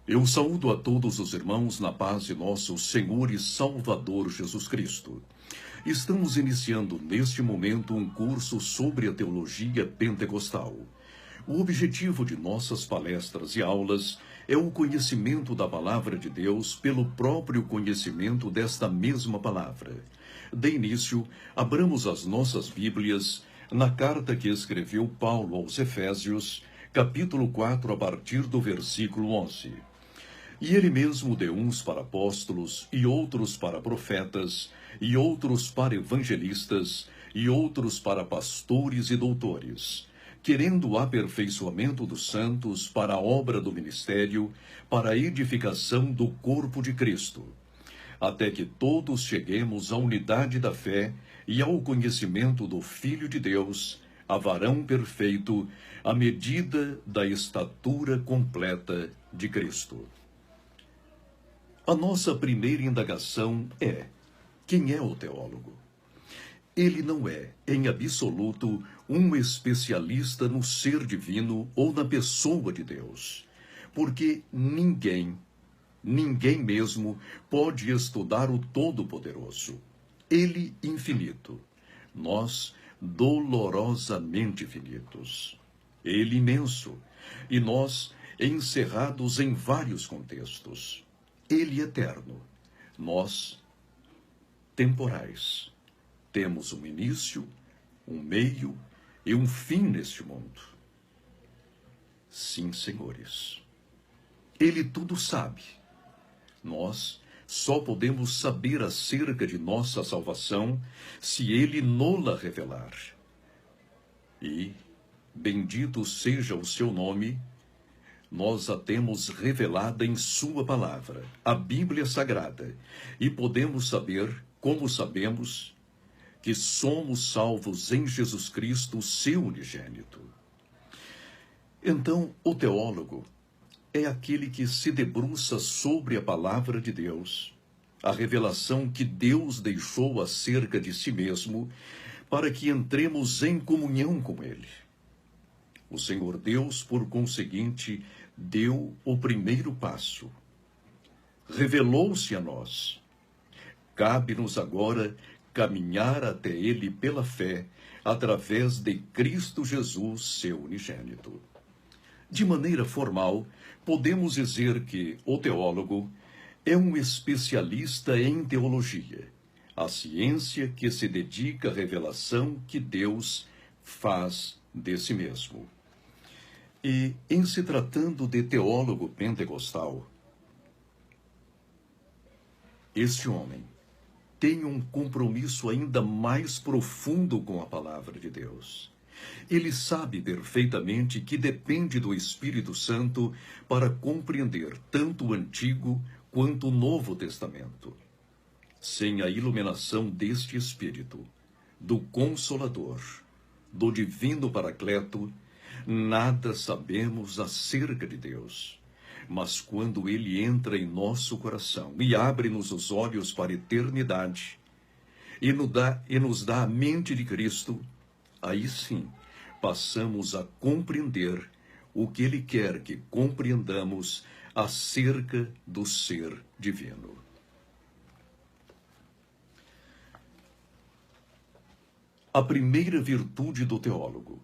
Eu saúdo a todos os irmãos na paz de nosso Senhor e Salvador Jesus Cristo. Estamos iniciando neste momento um curso sobre a teologia pentecostal. O objetivo de nossas palestras e aulas é o conhecimento da palavra de Deus pelo próprio conhecimento desta mesma palavra. De início, abramos as nossas Bíblias na carta que escreveu Paulo aos Efésios, capítulo 4, a partir do versículo 11. E ele mesmo deu uns para apóstolos, e outros para profetas, e outros para evangelistas, e outros para pastores e doutores, querendo o aperfeiçoamento dos santos para a obra do ministério, para a edificação do corpo de Cristo, até que todos cheguemos à unidade da fé e ao conhecimento do Filho de Deus, a varão perfeito, à medida da estatura completa de Cristo. A nossa primeira indagação é: quem é o teólogo? Ele não é, em absoluto, um especialista no ser divino ou na pessoa de Deus, porque ninguém mesmo pode estudar o Todo-Poderoso. Ele infinito, nós dolorosamente finitos. Ele imenso, e nós encerrados em vários contextos. Ele eterno, nós temporais. Temos um início, um meio e um fim neste mundo. Sim, senhores. Ele tudo sabe. Nós só podemos saber acerca de nossa salvação se ele nola revelar. E, bendito seja o seu nome, nós a temos revelada em sua palavra, a Bíblia Sagrada, e podemos saber, como sabemos, que somos salvos em Jesus Cristo, seu unigênito. Então, o teólogo é aquele que se debruça sobre a palavra de Deus, a revelação que Deus deixou acerca de si mesmo, para que entremos em comunhão com ele. O Senhor Deus, por conseguinte, deu o primeiro passo. Revelou-se a nós. Cabe-nos agora caminhar até ele pela fé, através de Cristo Jesus, seu unigênito. De maneira formal, podemos dizer que o teólogo é um especialista em teologia, a ciência que se dedica à revelação que Deus faz de si mesmo. E, em se tratando de teólogo pentecostal, este homem tem um compromisso ainda mais profundo com a palavra de Deus. Ele sabe perfeitamente que depende do Espírito Santo para compreender tanto o Antigo quanto o Novo Testamento. Sem a iluminação deste Espírito, do Consolador, do Divino Paracleto, nada sabemos acerca de Deus. Mas quando ele entra em nosso coração e abre-nos os olhos para a eternidade e nos dá a mente de Cristo, aí sim passamos a compreender o que ele quer que compreendamos acerca do ser divino. A primeira virtude do teólogo.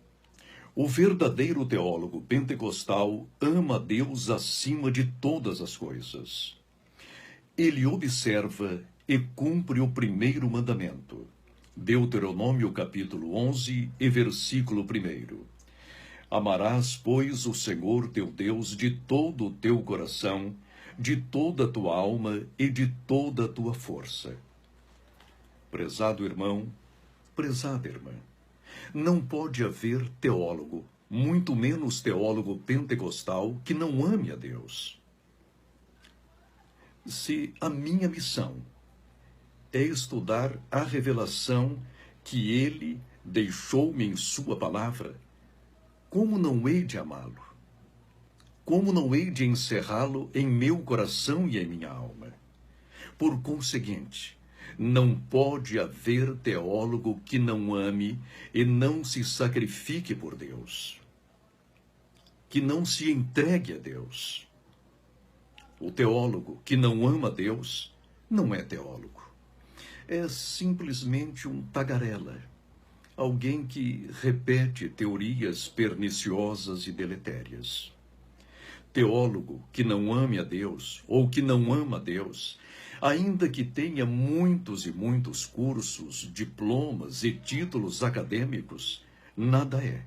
O verdadeiro teólogo pentecostal ama a Deus acima de todas as coisas. Ele observa e cumpre o primeiro mandamento. Deuteronômio capítulo 11 e versículo 1. Amarás, pois, o Senhor teu Deus de todo o teu coração, de toda a tua alma e de toda a tua força. Prezado irmão, prezada irmã, não pode haver teólogo, muito menos teólogo pentecostal, que não ame a Deus. Se a minha missão é estudar a revelação que ele deixou-me em sua palavra, como não hei de amá-lo? Como não hei de encerrá-lo em meu coração e em minha alma? Por conseguinte, não pode haver teólogo que não ame e não se sacrifique por Deus, que não se entregue a Deus. O teólogo que não ama Deus não é teólogo. É simplesmente um tagarela, alguém que repete teorias perniciosas e deletérias. Teólogo que não ame a Deus, ou que não ama a Deus, ainda que tenha muitos e muitos cursos, diplomas e títulos acadêmicos, nada é.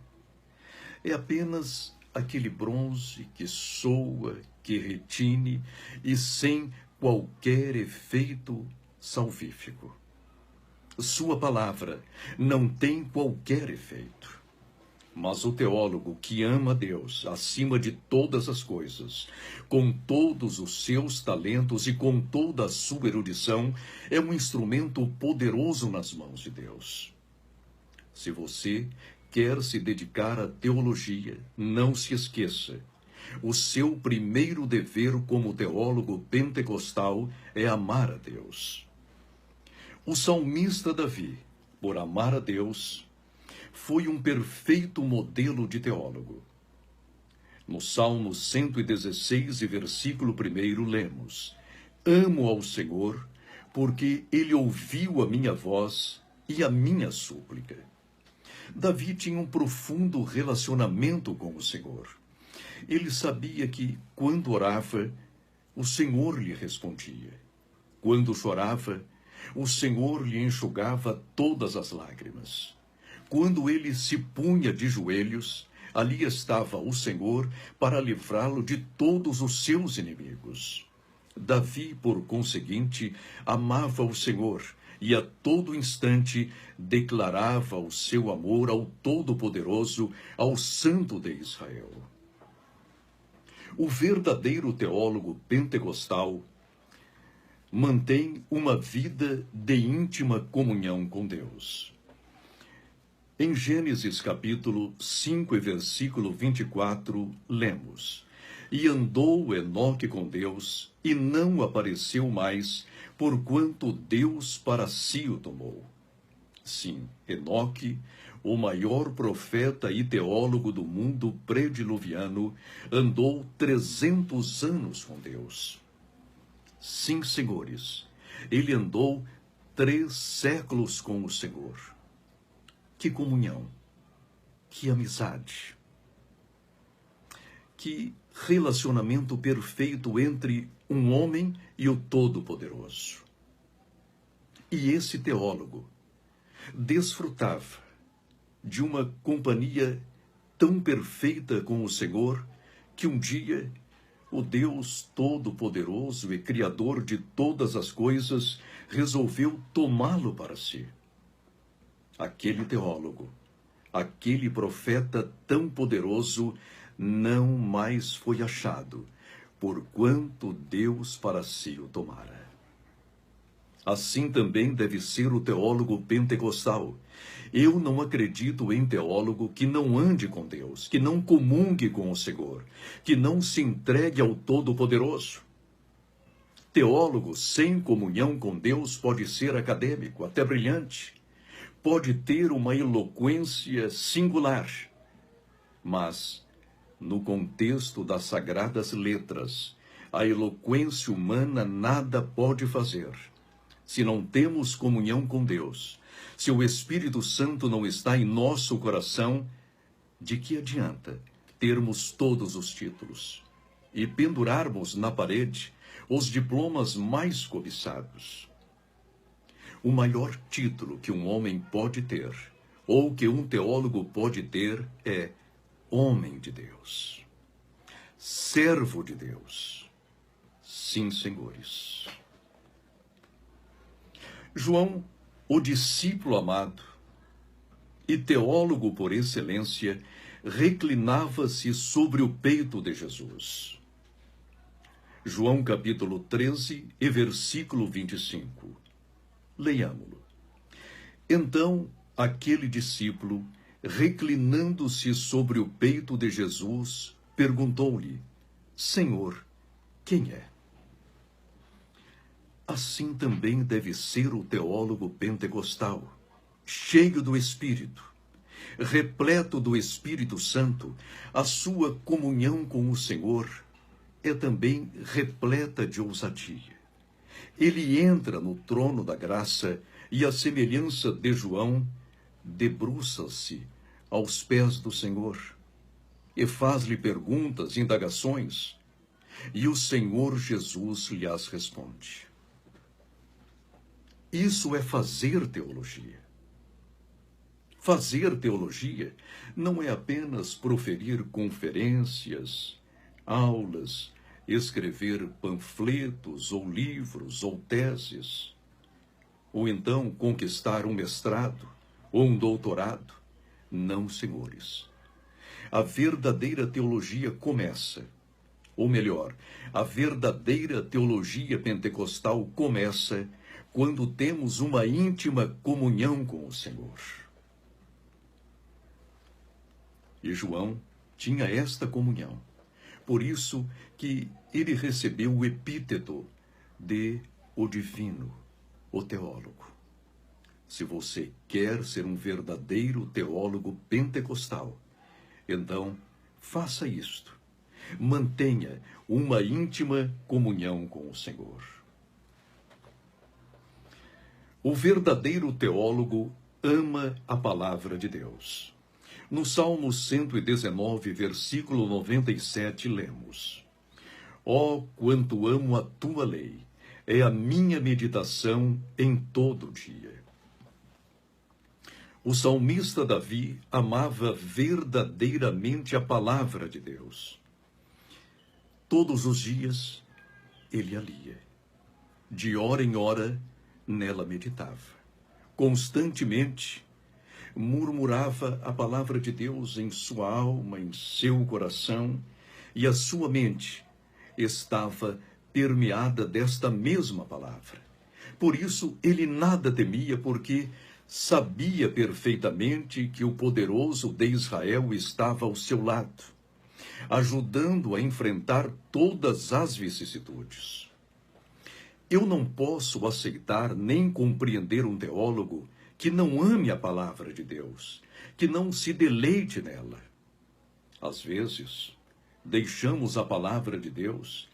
É apenas aquele bronze que soa, que retine e sem qualquer efeito salvífico. Sua palavra não tem qualquer efeito. Mas o teólogo que ama Deus acima de todas as coisas, com todos os seus talentos e com toda a sua erudição, é um instrumento poderoso nas mãos de Deus. Se você quer se dedicar à teologia, não se esqueça. O seu primeiro dever como teólogo pentecostal é amar a Deus. O salmista Davi, por amar a Deus, foi um perfeito modelo de teólogo. No Salmo 116, e versículo 1, lemos: Amo ao Senhor, porque ele ouviu a minha voz e a minha súplica. Davi tinha um profundo relacionamento com o Senhor. Ele sabia que, quando orava, o Senhor lhe respondia. Quando chorava, o Senhor lhe enxugava todas as lágrimas. Quando ele se punha de joelhos, ali estava o Senhor para livrá-lo de todos os seus inimigos. Davi, por conseguinte, amava o Senhor e a todo instante declarava o seu amor ao Todo-Poderoso, ao Santo de Israel. O verdadeiro teólogo pentecostal mantém uma vida de íntima comunhão com Deus. Em Gênesis capítulo 5 e versículo 24, lemos: E andou Enoque com Deus, e não apareceu mais, porquanto Deus para si o tomou. Sim, Enoque, o maior profeta e teólogo do mundo prediluviano, andou 300 anos com Deus. Sim, senhores, ele andou 3 séculos com o Senhor. Que comunhão, que amizade, que relacionamento perfeito entre um homem e o Todo-Poderoso. E esse teólogo desfrutava de uma companhia tão perfeita com o Senhor que um dia o Deus Todo-Poderoso e Criador de todas as coisas resolveu tomá-lo para si. Aquele teólogo, aquele profeta tão poderoso, não mais foi achado, porquanto Deus para si o tomara. Assim também deve ser o teólogo pentecostal. Eu não acredito em teólogo que não ande com Deus, que não comungue com o Senhor, que não se entregue ao Todo-Poderoso. Teólogo sem comunhão com Deus pode ser acadêmico, até brilhante, pode ter uma eloquência singular, mas, no contexto das sagradas letras, a eloquência humana nada pode fazer. Se não temos comunhão com Deus, se o Espírito Santo não está em nosso coração, de que adianta termos todos os títulos e pendurarmos na parede os diplomas mais cobiçados? O maior título que um homem pode ter, ou que um teólogo pode ter, é homem de Deus, servo de Deus. Sim, senhores. João, o discípulo amado e teólogo por excelência, reclinava-se sobre o peito de Jesus. João capítulo 13 e versículo 25. Leiamo-lo. Então, aquele discípulo, reclinando-se sobre o peito de Jesus, perguntou-lhe: Senhor, quem é? Assim também deve ser o teólogo pentecostal, cheio do Espírito, repleto do Espírito Santo, a sua comunhão com o Senhor é também repleta de ousadia. Ele entra no trono da graça e, à semelhança de João, debruça-se aos pés do Senhor e faz-lhe perguntas, indagações, e o Senhor Jesus lhe as responde. Isso é fazer teologia. Fazer teologia não é apenas proferir conferências, aulas, escrever panfletos ou livros ou teses, ou então conquistar um mestrado ou um doutorado. Não, senhores. A verdadeira teologia começa, ou melhor, a verdadeira teologia pentecostal começa quando temos uma íntima comunhão com o Senhor. E João tinha esta comunhão. Por isso que ele recebeu o epíteto de o divino, o teólogo. Se você quer ser um verdadeiro teólogo pentecostal, então faça isto. Mantenha uma íntima comunhão com o Senhor. O verdadeiro teólogo ama a palavra de Deus. No Salmo 119, versículo 97, lemos: Ó, quanto amo a tua lei, é a minha meditação em todo o dia. O salmista Davi amava verdadeiramente a palavra de Deus. Todos os dias ele a lia. De hora em hora nela meditava. Constantemente murmurava a palavra de Deus em sua alma, em seu coração, e a sua mente estava permeada desta mesma palavra. Por isso ele nada temia, porque sabia perfeitamente que o poderoso de Israel estava ao seu lado, ajudando a enfrentar todas as vicissitudes. Eu não posso aceitar nem compreender um teólogo que não ame a palavra de Deus, que não se deleite nela. Às vezes, deixamos a palavra de Deus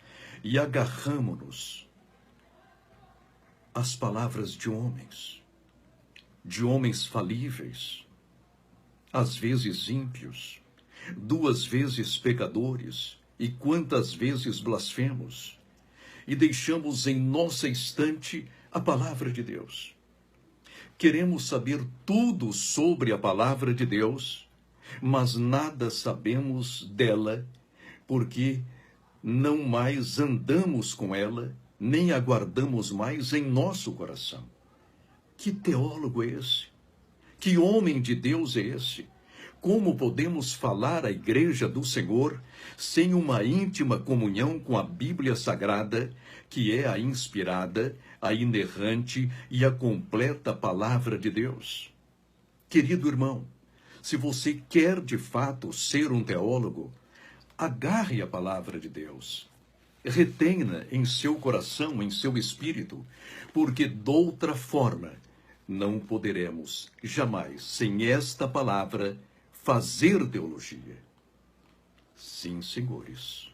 e agarramo-nos às palavras de homens falíveis, às vezes ímpios, 2 vezes pecadores e quantas vezes blasfemos, e deixamos em nossa estante a palavra de Deus. Queremos saber tudo sobre a palavra de Deus, mas nada sabemos dela, porque não mais andamos com ela, nem aguardamos mais em nosso coração. Que teólogo é esse? Que homem de Deus é esse? Como podemos falar à igreja do Senhor sem uma íntima comunhão com a Bíblia Sagrada, que é a inspirada, a inerrante e a completa palavra de Deus? Querido irmão, se você quer de fato ser um teólogo, agarre a palavra de Deus. Retenha em seu coração, em seu espírito, porque de outra forma não poderemos jamais, sem esta palavra, fazer teologia. Sim, senhores.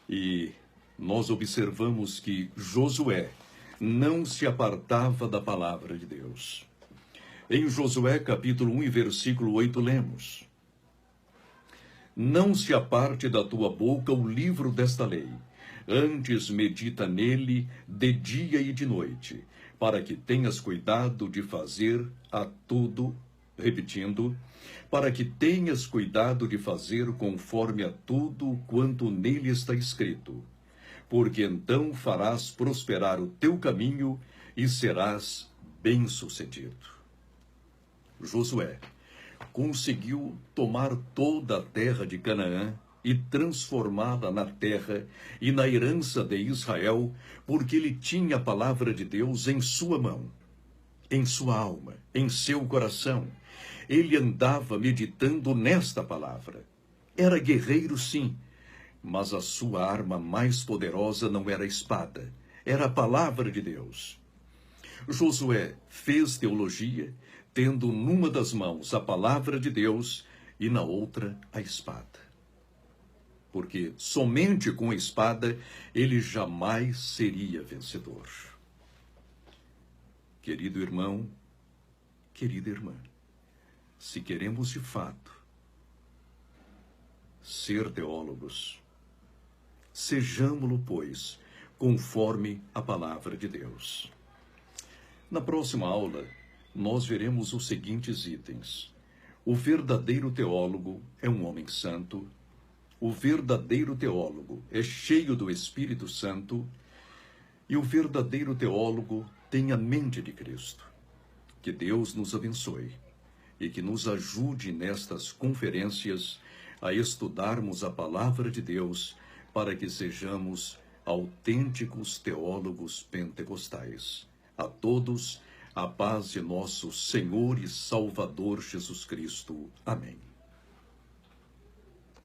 E nós observamos que Josué não se apartava da palavra de Deus. Em Josué, capítulo 1, versículo 8, lemos: Não se aparte da tua boca o livro desta lei, antes medita nele de dia e de noite, para que tenhas cuidado de fazer a tudo, repetindo, para que tenhas cuidado de fazer conforme a tudo quanto nele está escrito, porque então farás prosperar o teu caminho e serás bem-sucedido. Josué conseguiu tomar toda a terra de Canaã e transformá-la na terra e na herança de Israel, porque ele tinha a palavra de Deus em sua mão, em sua alma, em seu coração. Ele andava meditando nesta palavra. Era guerreiro, sim, mas a sua arma mais poderosa não era a espada, era a palavra de Deus. Josué fez teologia, tendo numa das mãos a palavra de Deus e na outra a espada. porque somente com a espada ele jamais seria vencedor. Querido irmão, querida irmã, se queremos de fato ser teólogos, sejamo-lo, pois, conforme a palavra de Deus. Na próxima aula, nós veremos os seguintes itens. O verdadeiro teólogo é um homem santo. O verdadeiro teólogo é cheio do Espírito Santo. E o verdadeiro teólogo tem a mente de Cristo. Que Deus nos abençoe e que nos ajude nestas conferências a estudarmos a palavra de Deus para que sejamos autênticos teólogos pentecostais. A todos, a paz de nosso Senhor e Salvador Jesus Cristo. Amém.